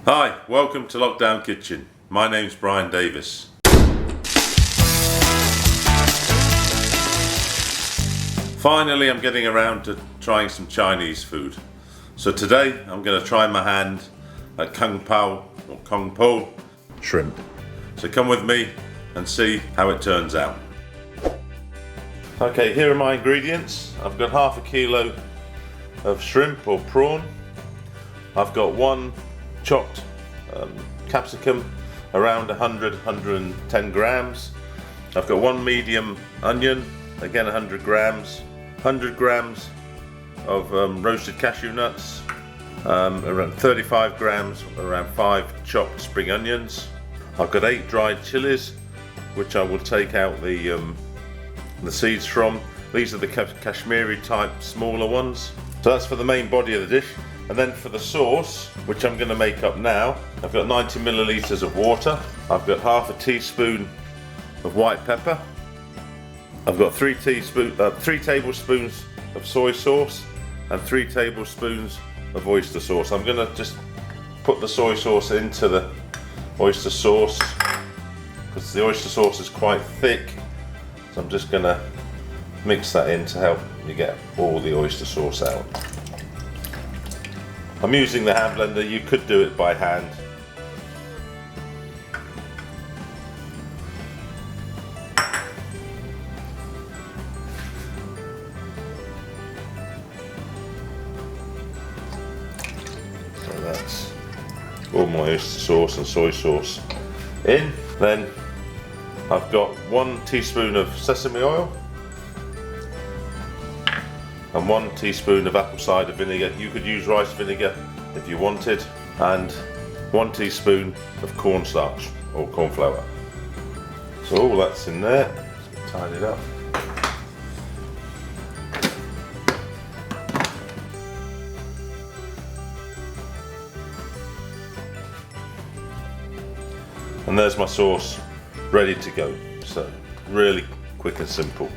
Hi, welcome to Lockdown Kitchen. My name's Brian Davis. Finally, I'm getting around to trying some Chinese food. So today, I'm going to try my hand at Kung Pao Shrimp. So come with me and see how it turns out. Okay, here are my ingredients. I've got half a kilo of shrimp or prawn. I've got one chopped capsicum, around 110 grams. I've got one medium onion, again 100 grams. 100 grams of roasted cashew nuts, around 35 grams, around 5 chopped spring onions. I've got 8 dried chilies, which I will take out the seeds from. These are the Kashmiri type smaller ones. So that's for the main body of the dish. And then for the sauce, which I'm going to make up now, I've got 90 milliliters of water. I've got half a teaspoon of white pepper. I've got 3 tablespoons of soy sauce and 3 tablespoons of oyster sauce. I'm going to just put the soy sauce into the oyster sauce because the oyster sauce is quite thick. So I'm just going to mix that in to help you get all the oyster sauce out. I'm using the hand blender. You could do it by hand. So that's all my oyster sauce and soy sauce in. Then I've got 1 teaspoon of sesame oil and 1 teaspoon of apple cider vinegar. You could use rice vinegar if you wanted, and 1 teaspoon of cornstarch or corn flour. So all that's in there. Just tidy it up. And there's my sauce ready to go. So really quick and simple.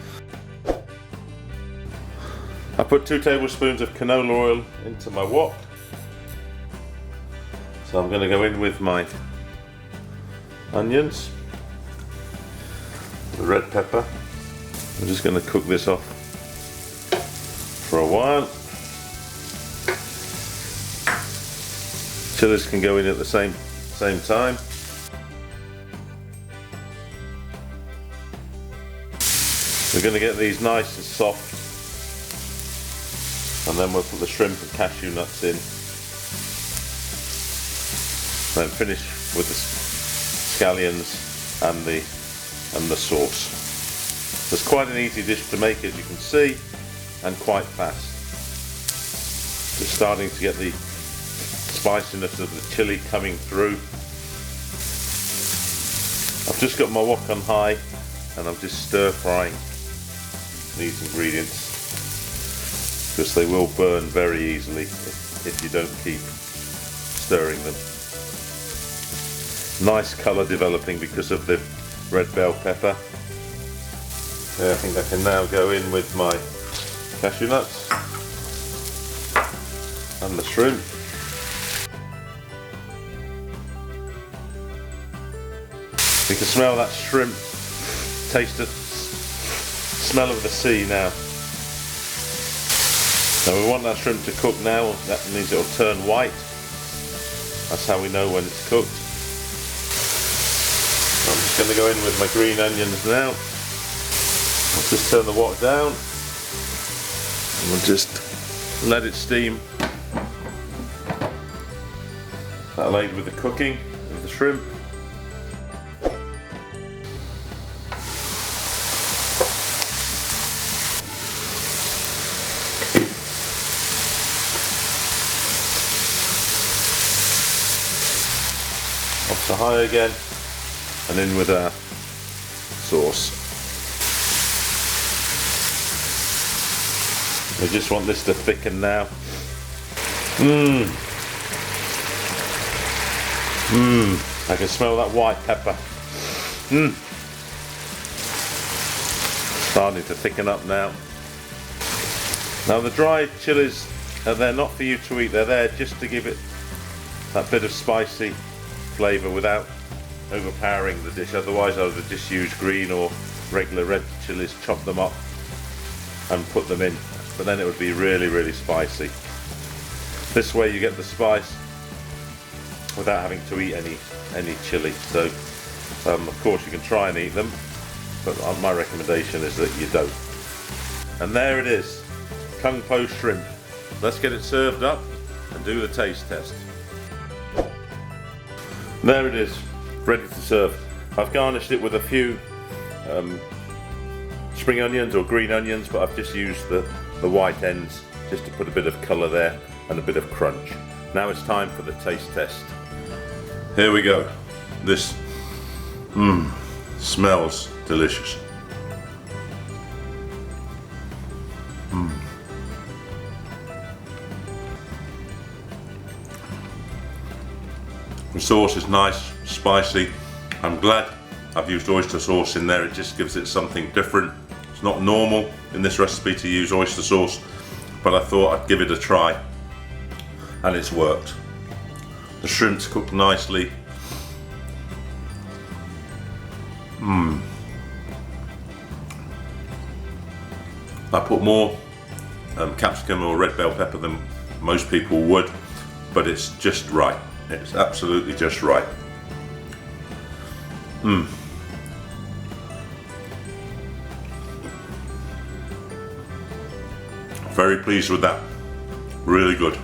I put 2 tablespoons of canola oil into my wok. So I'm going to go in with my onions, the red pepper. I'm just going to cook this off for a while. Chilies can go in at the same time. We're going to get these nice and soft. And then we'll put the shrimp and cashew nuts in. Then finish with the scallions and the sauce. It's quite an easy dish to make, as you can see, and quite fast. Just starting to get the spiciness of the chili coming through. I've just got my wok on high and I'm just stir frying these ingredients, because they will burn very easily if you don't keep stirring them. Nice colour developing because of the red bell pepper. Yeah, I think I can now go in with my cashew nuts and the shrimp. You can smell that shrimp, taste the smell of the sea now. Now we want that shrimp to cook now. That means it'll turn white. That's how we know when it's cooked. I'm just going to go in with my green onions now. I'll just turn the wok down and we'll just let it steam. That'll aid with the cooking of the shrimp. Off to high again, and in with our sauce. We just want this to thicken now. I can smell that white pepper. Starting to thicken up now. Now the dried chilies, they're not for you to eat, they're there just to give it that bit of spicy flavour without overpowering the dish. Otherwise I would just use green or regular red chilies, chop them up and put them in, but then it would be really spicy. This way you get the spice without having to eat any chili. So of course you can try and eat them, but my recommendation is that you don't. And there it is, Kung Pao Shrimp. Let's get it served up and do the taste test. There it is, ready to serve. I've garnished it with a few spring onions or green onions, but I've just used the white ends just to put a bit of colour there and a bit of crunch. Now it's time for the taste test. Here we go. This smells delicious. The sauce is nice, spicy. I'm glad I've used oyster sauce in there. It just gives it something different. It's not normal in this recipe to use oyster sauce, but I thought I'd give it a try, and it's worked. The shrimp's cooked nicely. I put more capsicum or red bell pepper than most people would, but it's just right. It's absolutely just right. Very pleased with that. Really good.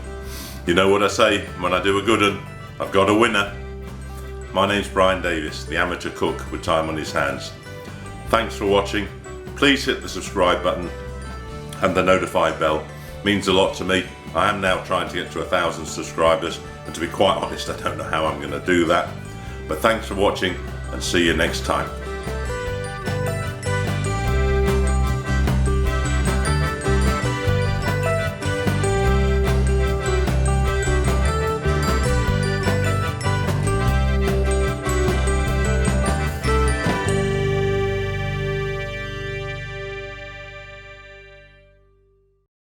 You know what I say when I do a good one? I've got a winner. My name's Brian Davis, the amateur cook with time on his hands. Thanks for watching. Please hit the subscribe button and the notify bell. It means a lot to me. I am now trying to get to 1,000 subscribers, and to be quite honest, I don't know how I'm going to do that. But thanks for watching, and see you next time.